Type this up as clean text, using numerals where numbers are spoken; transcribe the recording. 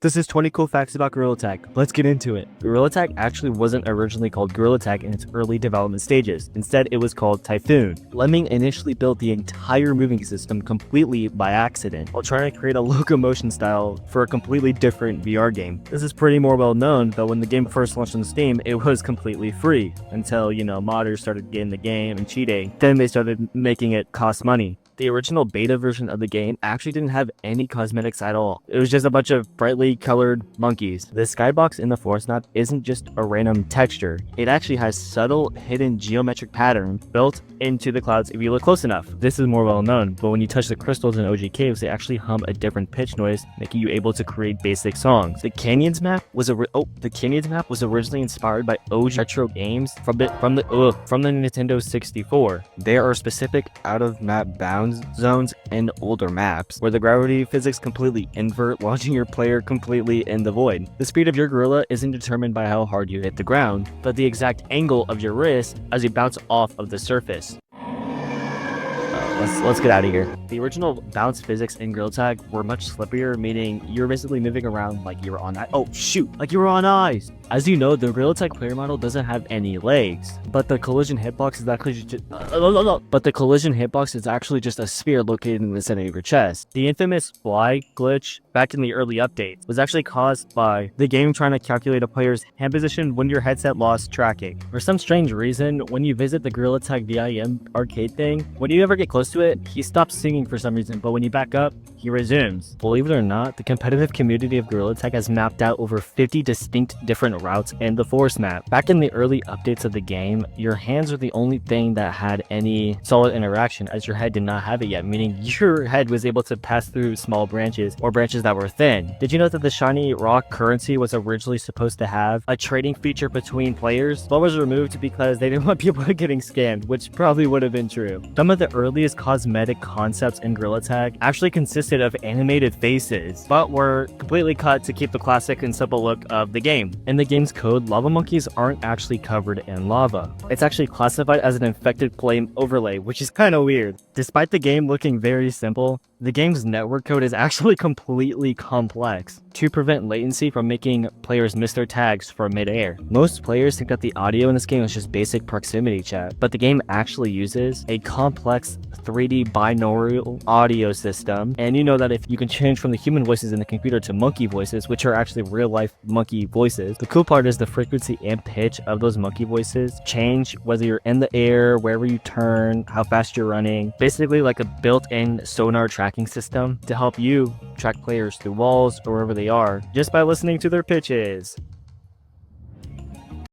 This is 20 cool facts about Gorilla Tag. Let's get into it. Gorilla Tag actually wasn't originally called Gorilla Tag in its early development stages. Instead, it was called Typhoon. Lemming initially built the entire moving system completely by accident while trying to create a locomotion style for a completely different VR game. This is pretty more well known, but when the game first launched on Steam, it was completely free until, modders started getting the game and cheating. Then they started making it cost money. The original beta version of the game actually didn't have any cosmetics at all. It was just a bunch of brightly colored monkeys. The skybox in the forest map isn't just a random texture. It actually has subtle hidden geometric patterns built into the clouds if you look close enough. This is more well known, but when you touch the crystals in OG Caves, they actually hum a different pitch noise, making you able to create basic songs. The Canyons map was originally inspired by OG retro games from the Nintendo 64. There are specific out-of-map bounds zones and older maps where the gravity physics completely invert, launching your player completely in the void. The speed of your gorilla isn't determined by how hard you hit the ground, but the exact angle of your wrist as you bounce off of the surface. Let's get out of here. The original bounce physics in Gorilla Tag were much slippier, meaning you're basically moving around like you were on like you were on ice. As you know, the Gorilla Tag player model doesn't have any legs, but the collision hitbox is actually just a sphere located in the center of your chest. The infamous fly glitch back in the early updates was actually caused by the game trying to calculate a player's hand position when your headset lost tracking. For some strange reason, when you visit the Gorilla Tag VIM arcade thing, when you ever get close to it, he stops singing for some reason, but when you back up, he resumes. Believe it or not, the competitive community of Gorilla Tag has mapped out over 50 distinct different routes in the forest map. Back in the early updates of the game, your hands were the only thing that had any solid interaction, as your head did not have it yet, meaning your head was able to pass through small branches or branches that were thin. Did you know that the shiny rock currency was originally supposed to have a trading feature between players, but was removed because they didn't want people getting scammed, which probably would have been true. Some of the earliest cosmetic concepts in Gorilla Tag actually consisted of animated faces, but were completely cut to keep the classic and simple look of the game. In the game's code, lava monkeys aren't actually covered in lava. It's actually classified as an infected flame overlay, which is kind of weird. Despite the game looking very simple, the game's network code is actually completely complex to prevent latency from making players miss their tags from midair. Most players think that the audio in this game is just basic proximity chat, but the game actually uses a complex 3D binaural audio system, and you know that if you can change from the human voices in the computer to monkey voices, which are actually real-life monkey voices, the cool part is the frequency and pitch of those monkey voices change whether you're in the air, wherever you turn, how fast you're running. Basically like a built-in sonar tracking system to help you track players through walls or wherever they are just by listening to their pitches.